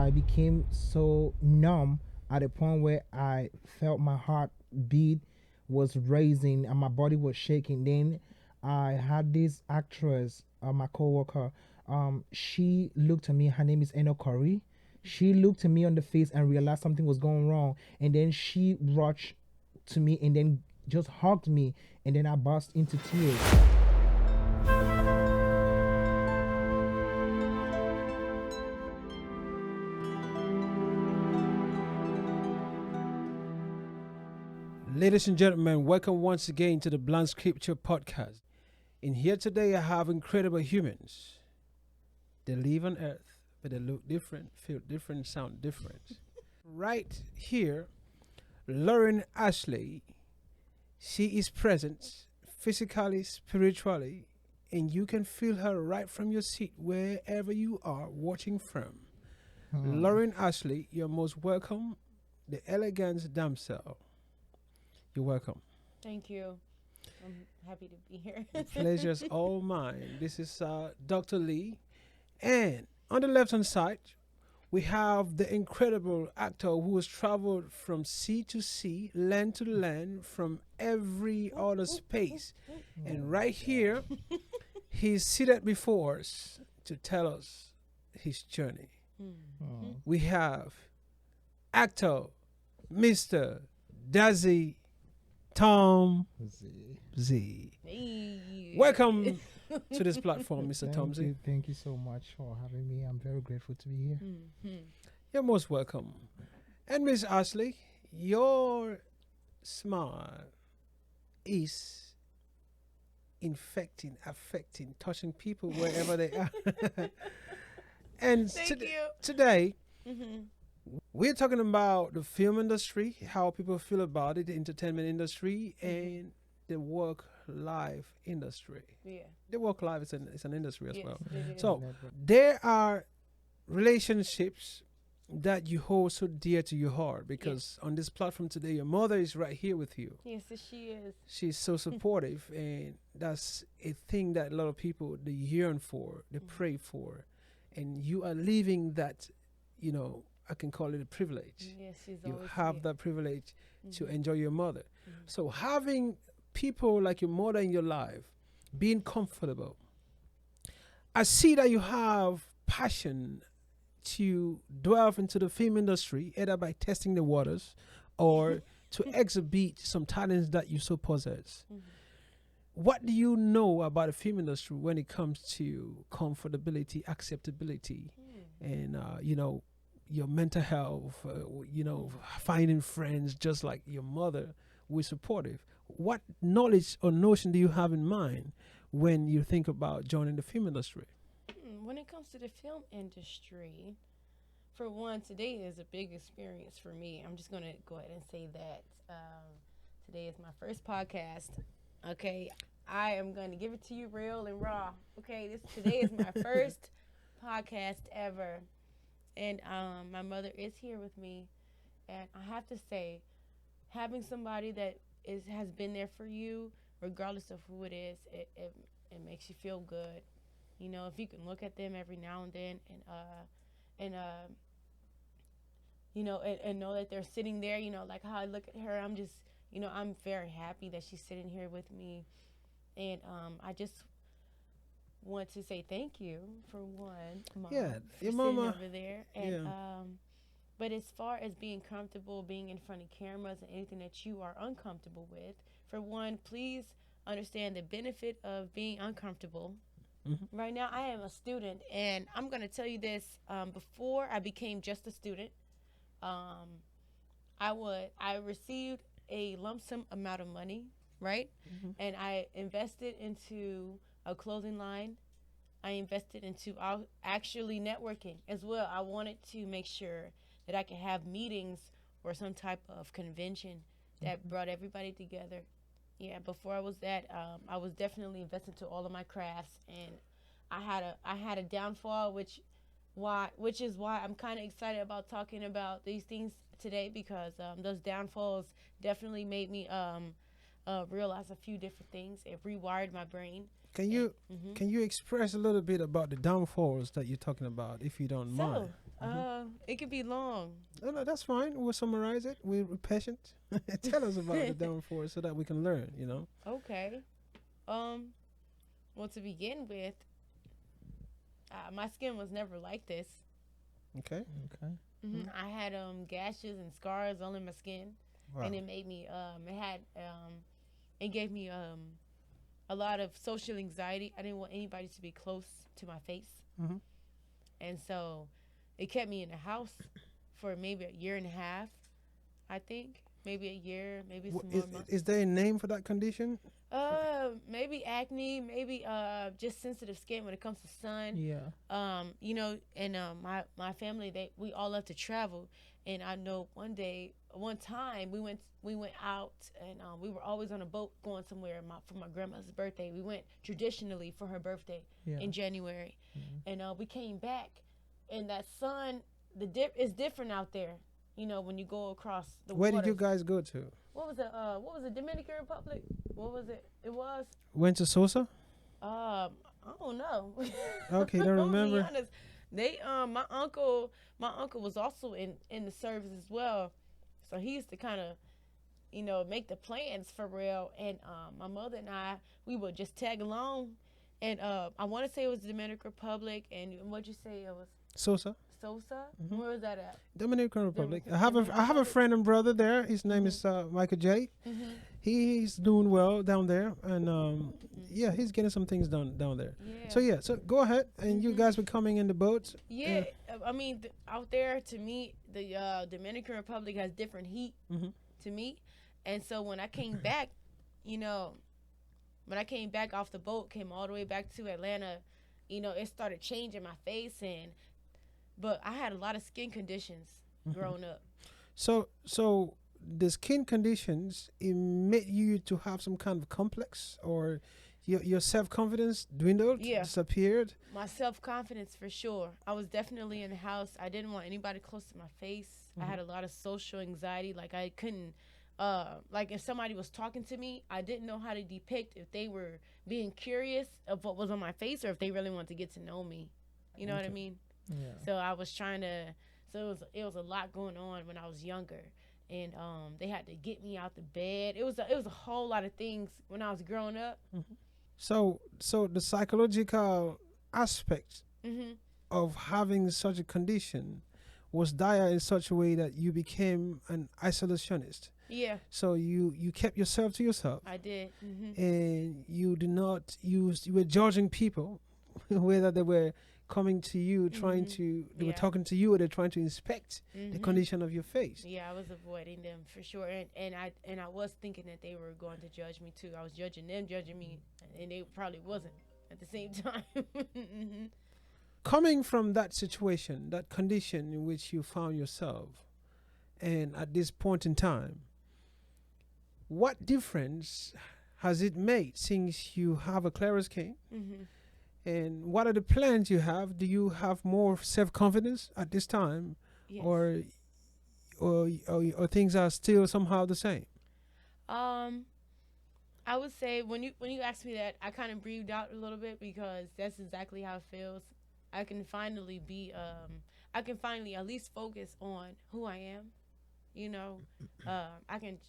I became so numb at a point where I felt my heart beat was raising and my body was shaking. Then I had this actress, my coworker. She looked at me. Her name is Eno Curry. She looked at me on the face and realized something was going wrong. And then she rushed to me and then just hugged me. And then I burst into tears. Ladies and gentlemen, welcome once again to the Blunt Scripture Podcast. In here today, I have incredible humans. They live on earth, but they look different, feel different, sound different. Right here, Lauryn Ashley, she is present physically, spiritually, and you can feel her right from your seat wherever you are watching from. Lauryn Ashley, you're most welcome, the elegance damsel. You're welcome. Thank you. I'm happy to be here. The pleasure's all mine. This is Dr. Lee. And on the left-hand side, we have the incredible actor who has traveled from sea to sea, land to land, from every other space. And right here, he's seated before us to tell us his journey. We have actor Mr. Dazzy Tomzy. Hey. Welcome to this platform, Mr. Tomzy. Thank you so much for having me. I'm very grateful to be here. You're most welcome. And Miss Ashley, your smile is infecting, affecting, touching people wherever they are. And Thank you. today, we're talking about the film industry, how people feel about it, the entertainment industry, and the work-life industry. Yeah. The work-life is an industry as Yes, well. it is. So there are relationships that you hold so dear to your heart because on this platform today, your mother is right here with you. Yes, she is. She's so supportive, and that's a thing that a lot of people they yearn for, they pray for, and you are living that, I can call it a privilege. Yes, she's You always have here. that privilege to enjoy your mother. So having people like your mother in your life, being comfortable, I see that you have passion to delve into the film industry, either by testing the waters or to exhibit some talents that you so possess. What do you know about the film industry when it comes to comfortability, acceptability, and your mental health? Finding friends just like your mother who is supportive. What knowledge or notion do you have in mind when you think about joining the film industry? When it comes to the film industry, for one, today is a big experience for me. I'm just going to go ahead and say that today is my first podcast. Okay, I am going to give it to you real and raw. Okay, today is my first podcast ever, and my mother is here with me, and I have to say, having somebody that has been there for you, regardless of who it is, it makes you feel good. If you can look at them every now and then, and know that they're sitting there, like how I look at her, I'm just. I'm very happy that she's sitting here with me. And I just want to say thank you for one, Mom, Yeah, for your sitting mama. over there. And but as far as being comfortable, being in front of cameras and anything that you are uncomfortable with, for one, please understand the benefit of being uncomfortable. Right now, I am a student, and I'm going to tell you this. Before I became just a student, I received a lump sum amount of money, right? And I invested into a clothing line. I invested into actually networking as well. I wanted to make sure that I could have meetings or some type of convention that brought everybody together. Yeah, before I was that, I was definitely invested to all of my crafts, and I had a downfall, which is why I'm kind of excited about talking about these things today, because those downfalls definitely made me realize a few different things. It rewired my brain. Can you express a little bit about the downfalls that you're talking about, if you don't mind? It could be long. No, no, that's fine. We'll summarize it. We're patient. Tell us about the downfall so that we can learn, you know? Okay. Well, to begin with, my skin was never like this. Okay. Okay. I had gashes and scars all in my skin, Wow. and it made me it gave me a lot of social anxiety. I didn't want anybody to be close to my face, Mhm. and so it kept me in the house for maybe a year and a half. I think maybe a year, maybe some more months. Is there a name for that condition? Maybe acne, maybe just sensitive skin when it comes to sun. Yeah. You know, and my family, we all love to travel, and I know one time we went out, and we were always on a boat going somewhere for my grandma's birthday. We went traditionally for her birthday Yeah. in January, Mhm. and we came back, and that sun, is different out there. You know, when you go across the Where waters. did you guys go to? What was it? Dominican Republic? What was it? It was. Went to Sosa? I don't know. Okay, don't I'm gonna be remember. honest. They my uncle was also in the service as well, so he used to kind of make the plans for real. And my mother and we would just tag along, and I want to say it was the Dominican Republic. And what'd you say it was? Sosa, Sosa. Mhm. Where was that at? Dominican Republic. Dominican I have a Republic. friend and brother there. His name is Michael J. Mm-hmm. He's doing well down there, and yeah, he's getting some things done down there. Yeah. So yeah, so go ahead, and you Mhm. guys were coming in the boats. Yeah, I mean, out there, to me, the Dominican Republic has different heat Mhm. to me, and so when I came back, you know, when I came back off the boat, came all the way back to Atlanta, it started changing my face, but I had a lot of skin conditions growing up. So the skin conditions, it made you to have some kind of complex, or your self confidence dwindled, Yeah. disappeared. My self confidence, for sure. I was definitely in the house. I didn't want anybody close to my face. I had a lot of social anxiety. Like I couldn't, like if somebody was talking to me, I didn't know how to depict if they were being curious of what was on my face or if they really wanted to get to know me. You know what I Okay. mean? Yeah. So I was trying to. So it was a lot going on when I was younger, and they had to get me out the bed. It was a whole lot of things when I was growing up. So the psychological aspect Mhm. of having such a condition was dire in such a way that you became an isolationist. Yeah, So you kept yourself to yourself, I did. Mhm. and you did not use. You were judging people, whether they were coming to you trying Mhm. to they were Yeah. talking to you, or they're trying to inspect the Mhm. condition of your face. Yeah, I was avoiding them for sure, and I was thinking that they were going to judge me too. I was judging them, judging me, and they probably wasn't at the same time. Mhm. Coming from that situation, that condition in which you found yourself, and at this point in time, what difference has it made since you have a clearer skin? Mhm. And what are the plans you have? Do you have more self-confidence at this time, Yes. or things are still somehow the same? I would say when you asked me that, I kind of breathed out a little bit because that's exactly how it feels. I can finally at least focus on who I am. You know, I can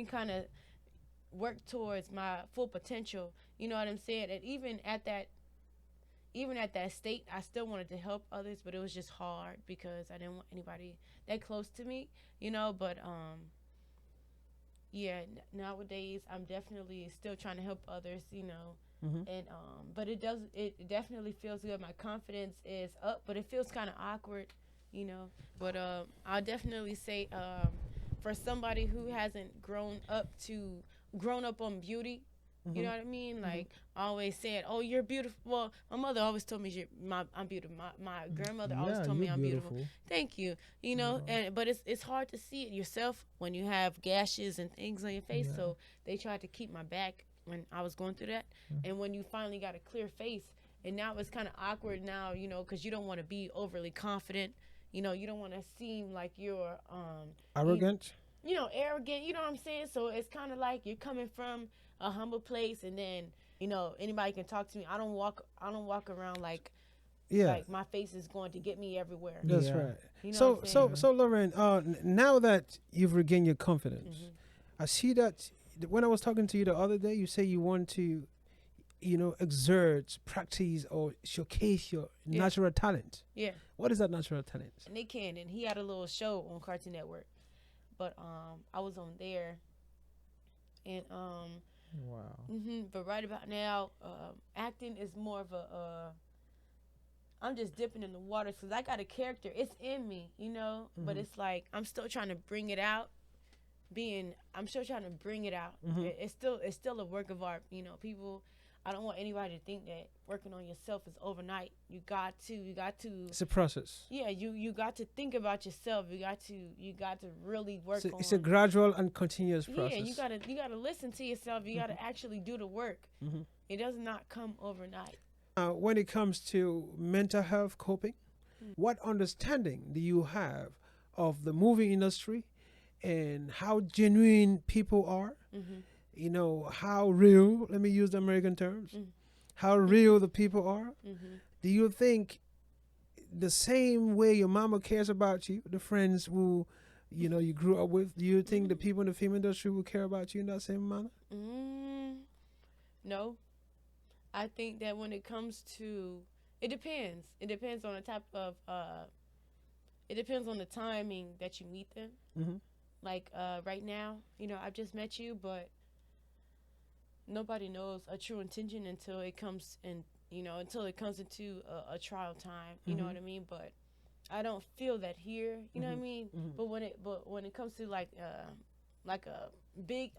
kind of work towards my full potential. You know what I'm saying? And even at that state, I still wanted to help others, but it was just hard because I didn't want anybody that close to me. But yeah, nowadays I'm definitely still trying to help others. Mm-hmm. And but it definitely feels good. My confidence is up, but it feels kind of awkward. But I'll definitely say for somebody who hasn't grown up on beauty. You know what I mean? Like always saying, "Oh, you're beautiful." Well, my mother always told me I'm beautiful. My grandmother always Yeah, told me you're I'm beautiful. beautiful. Thank you. But it's hard to see it yourself when you have gashes and things on your face. Yeah. So they tried to keep my back when I was going through that. And when you finally got a clear face, and now it's kind of awkward now, because you don't want to be overly confident. You don't want to seem like you're Arrogant. arrogant. You know what I'm saying? So it's kind of like you're coming from a humble place, and then anybody can talk to me. I don't walk around like Yeah. Like my face is going to get me everywhere. That's Yeah. right. You know So, what I'm so, saying? so, Lauren, now that you've regained your confidence, Mhm. I see that when I was talking to you the other day, you say you want to, exert, practice, or showcase your Yeah. natural talent. Yeah. What is that natural talent? Nick Cannon, he had a little show on Cartoon Network, but I was on there, and Wow. but right about now, acting is more of a I'm just dipping in the water because I got a character. It's in me, but Mhm. it's like I'm still trying to bring it out. I'm still trying to bring it out. Mhm. It's still a work of art. People, I don't want anybody to think that working on yourself is overnight. You got to. It's a process. Yeah, you got to think about yourself. You got to really work on. It's a gradual and continuous process. Yeah, you gotta listen to yourself. You gotta actually do the work. Mhm. It does not come overnight. When it comes to mental health coping, what understanding do you have of the movie industry and how genuine people are? How real, let me use the American terms, how real the people are. Do you think the same way your mama cares about you, the friends who, you grew up with, do you think the people in the film industry will care about you in that same manner? No, I think that when it comes to, it depends. It depends on the type of. It depends on the timing that you meet them. Mm-hmm. Like right now, I've just met you, but nobody knows a true intention until it comes into a trial time. You know what I mean? But I don't feel that here. You know what I mean? But when it comes to like a big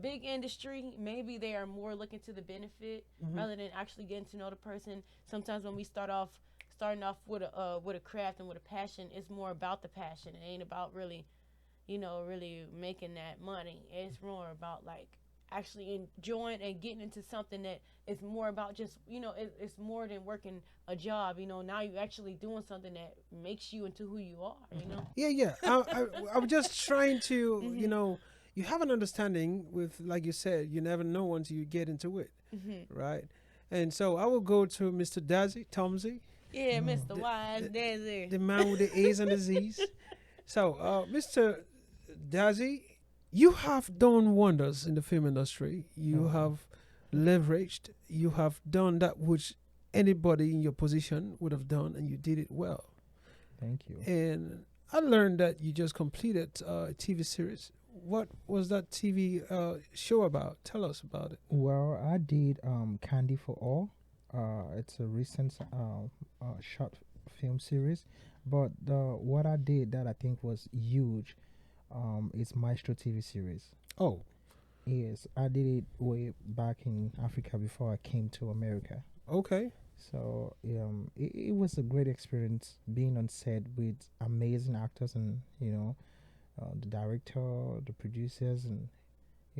big industry, maybe they are more looking to the benefit rather than actually getting to know the person. Sometimes when we starting off with a craft and with a passion, it's more about the passion. It ain't about really making that money. It's more about like actually enjoying and getting into something that is more about just it's more than working a job. Now you're actually doing something that makes you into who you are. Yeah. I'm just trying to, you have an understanding with, like you said, you never know until you get into it, right? And so I will go to Mr. Dazzy Tomzy. Yeah, Mr. Wise Dazzy. The man with the A's and the Z's. So, Mr. Dazzy, you have done wonders in the film industry. You have leveraged, you have done that which anybody in your position would have done, and you did it well. Thank you. And I learned that you just completed a TV series. What was that TV show about? Tell us about it. Well, I did Candy for All. It's a recent short film series, but what I did that I think was huge is Maestro TV series. Oh, Yes, I did it way back in Africa before I came to America. okay. So it was a great experience being on set with amazing actors and the director, the producers, and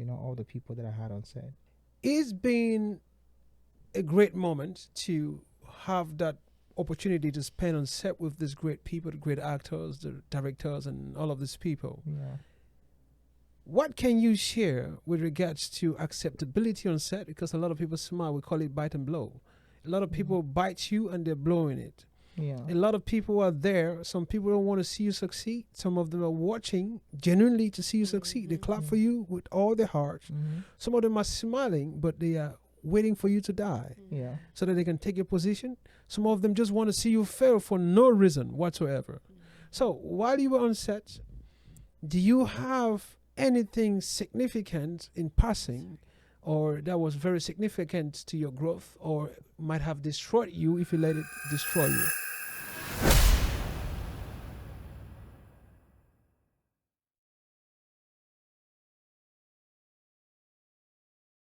all the people that I had on set. It's been a great moment to have that opportunity to spend on set with these great people, the great actors, the directors, and all of these people. Yeah. What can you share with regards to acceptability on set? Because a lot of people smile, we call it bite and blow. A lot of people bite you and they're blowing it. Yeah. A lot of people are there. Some people don't want to see you succeed. Some of them are watching genuinely to see you succeed. They clap for you with all their heart. Some of them are smiling, but they are waiting for you to die Yeah. so that they can take your position. Some of them just want to see you fail for no reason whatsoever. So while you were on set, do you have anything significant in passing or that was very significant to your growth or might have destroyed you if you let it destroy you?